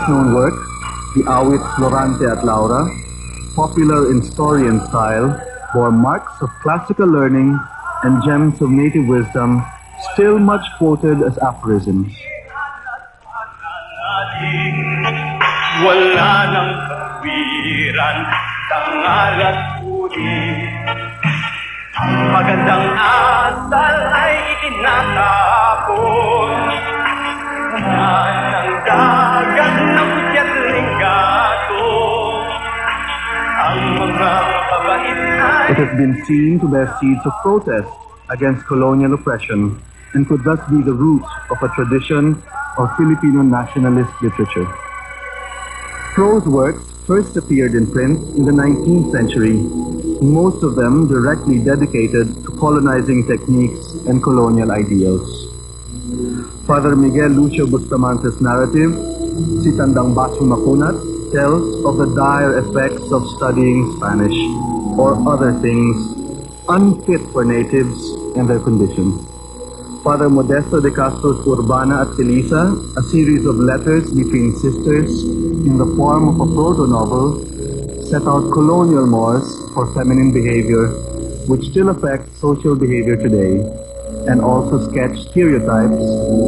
best-known work, the Awit Florante at Laura, popular in story and style, bore marks of classical learning and gems of native wisdom, still much quoted as aphorisms. Wala ng kawiran, tangal at uri. Ang magandang asal ay itinatapon. Ng dagat ng kusyat linggato. Ang mga kabait ay... It has been seen to bear seeds of protest against colonial oppression and could thus be the root of a tradition of Filipino nationalist literature. Prose works first appeared in print in the 19th century, most of them directly dedicated to colonizing techniques and colonial ideals. Father Miguel Lucio Bustamante's narrative, Si Tandang Baso Makunat, tells of the dire effects of studying Spanish or other things unfit for natives and their conditions. Father Modesto de Castro's Urbana at Felisa, a series of letters between sisters in the form of a proto-novel, set out colonial mores for feminine behavior, which still affects social behavior today, and also sketched stereotypes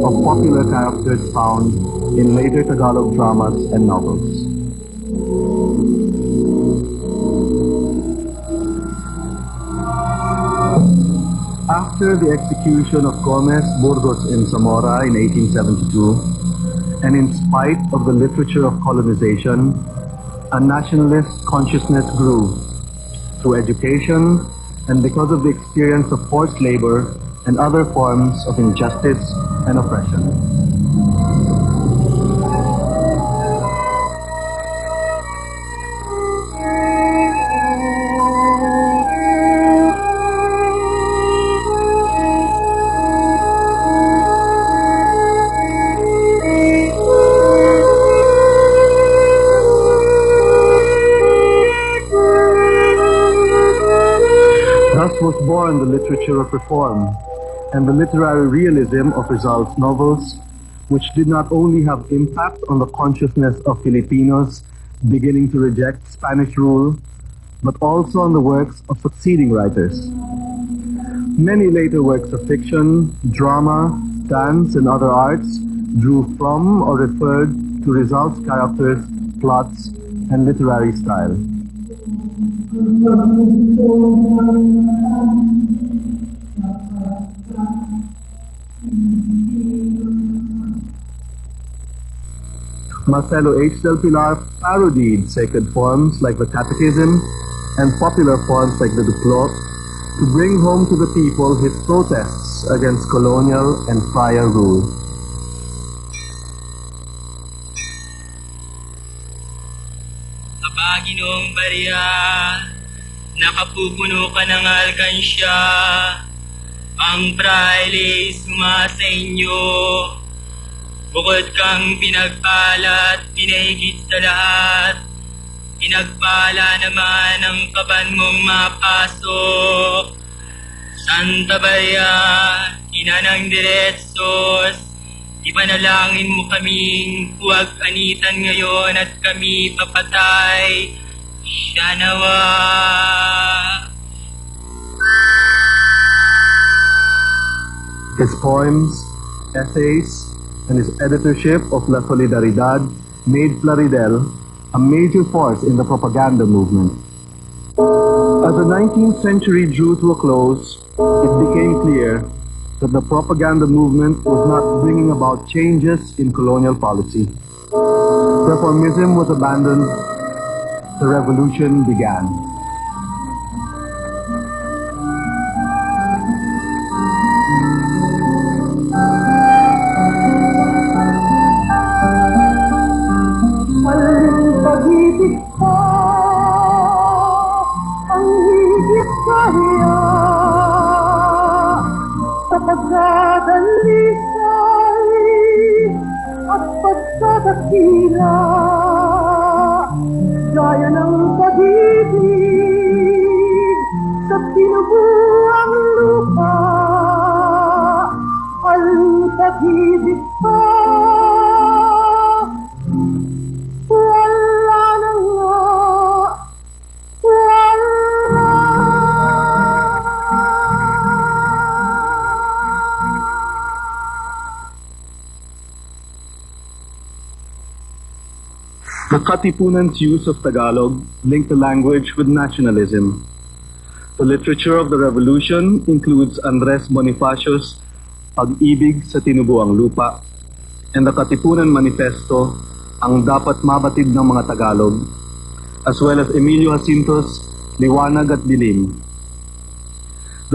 of popular characters found in later Tagalog dramas and novels. After the execution of Gomez Burgos in Zamora in 1872, and in spite of the literature of colonization, a nationalist consciousness grew through education and because of the experience of forced labor and other forms of injustice and oppression. Thus was born the literature of reform and the literary realism of Rizal's novels, which did not only have impact on the consciousness of Filipinos beginning to reject Spanish rule, but also on the works of succeeding writers. Many later works of fiction, drama, dance, and other arts drew from or referred to Rizal's characters, plots, and literary style. Marcelo H. del Pilar parodied sacred forms like the Catechism and popular forms like the Duclos to bring home to the people his protests against colonial and friar rule. Aba, Ginoong Barya, nakapupuno ka ng alkansya, ang praile sumasa inyo. Bukod kang pinagpala at pinahigit sa lahat, pinagpala naman ang kaban mong mapasok. Santa Maria, Ina ng Diretsos, ipanalangin mo kaming huwag anitan ngayon at kami papatay. Siya nawa. His poems, essays, and his editorship of La Solidaridad made Plaridel a major force in the propaganda movement. As the 19th century drew to a close, it became clear that the propaganda movement was not bringing about changes in colonial policy. Reformism was abandoned, the revolution began. Gaya ng pag-ibig sa binubuang lupa, ang pag-ibig pa The Katipunan's use of Tagalog linked the language with nationalism. The literature of the revolution includes Andres Bonifacio's Pag-ibig sa Tinubuang Lupa and the Katipunan Manifesto, Ang Dapat Mabatid ng Mga Tagalog, as well as Emilio Jacinto's Liwanag at Dilim.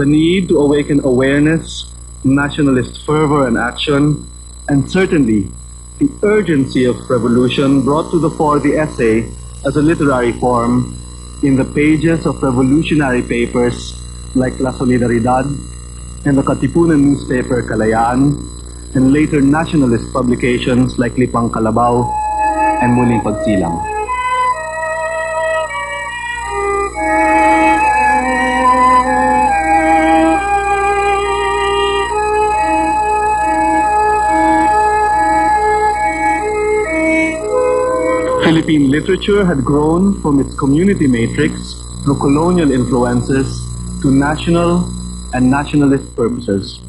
The need to awaken awareness, nationalist fervor and action, and certainly the urgency of revolution brought to the fore the essay as a literary form in the pages of revolutionary papers like La Solidaridad and the Katipunan newspaper Kalayaan, and later nationalist publications like Lipang Kalabaw and Muling Pagsilang. Philippine literature had grown from its community matrix through colonial influences to national and nationalist purposes.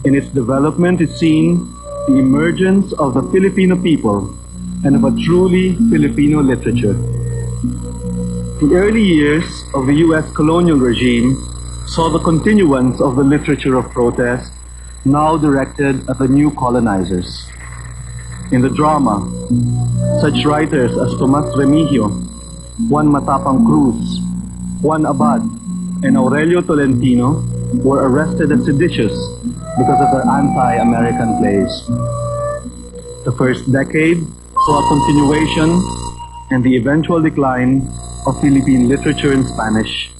In its development is seen the emergence of the Filipino people and of a truly Filipino literature. The early years of the U.S. colonial regime saw the continuance of the literature of protest, now directed at the new colonizers. In the drama, such writers as Tomas Remigio, Juan Matapang Cruz, Juan Abad, and Aurelio Tolentino were arrested as seditious because of their anti-American plays. The first decade saw a continuation and the eventual decline of Philippine literature in Spanish.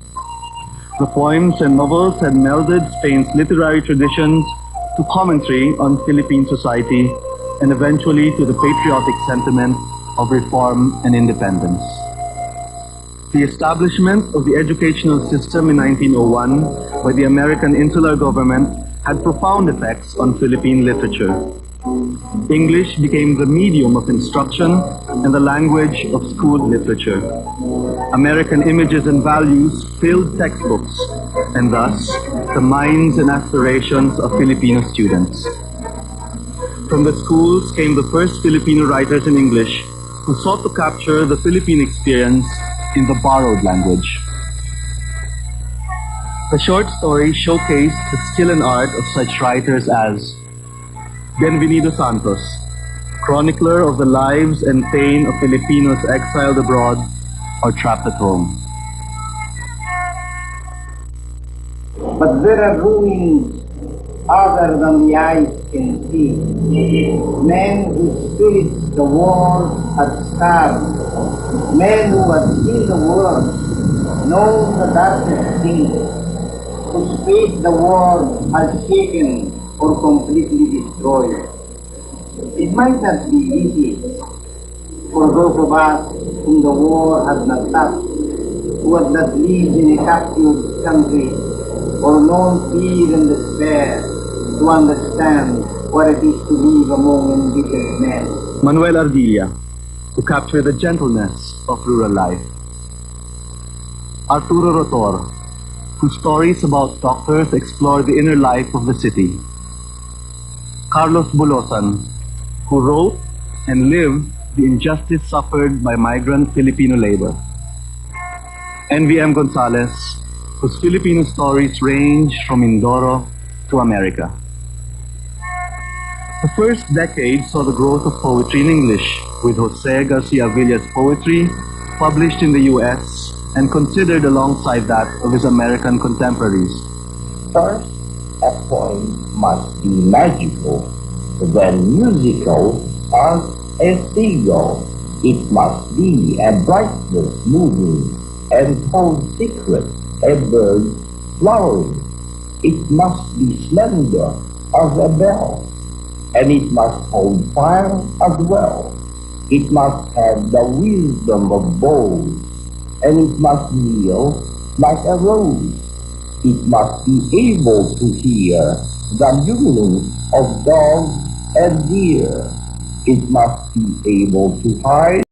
The poems and novels had melded Spain's literary traditions to commentary on Philippine society and eventually to the patriotic sentiment of reform and independence. The establishment of the educational system in 1901 by the American insular government had profound effects on Philippine literature. English became the medium of instruction and the language of school literature. American images and values filled textbooks, and thus the minds and aspirations of Filipino students. From the schools came the first Filipino writers in English who sought to capture the Philippine experience in the borrowed language. The short story showcased the skill and art of such writers as Bienvenido Santos, chronicler of the lives and pain of Filipinos exiled abroad or trapped at home. But there are ruins other than the eyes can see. Men whose spirits the world had starved. Men who had seen the world, known the darkest things, whose faith the world had shaken or completely destroyed. It might not be easy for those of us whom the war had not touched, who had not lived in a captured country or known fear and despair, to understand what it is to live among embittered men. Manuel Ardilla, to capture the gentleness of rural life. Arturo Rotor, whose stories about doctors explore the inner life of the city. Carlos Bulosan, who wrote and lived the injustice suffered by migrant Filipino labor. NVM Gonzalez, whose Filipino stories range from Mindoro to America. The first decade saw the growth of poetry in English, with Jose Garcia Villa's poetry published in the U.S. and considered alongside that of his American contemporaries. First, a poem must be magical, then musical, or ethereal. It must be a brightness moving and told secrets, a bird flowering. It must be slender as a bell, and it must hold fire as well. It must have the wisdom of bowls, and it must kneel like a rose. It must be able to hear the howling of dogs and deer. It must be able to hide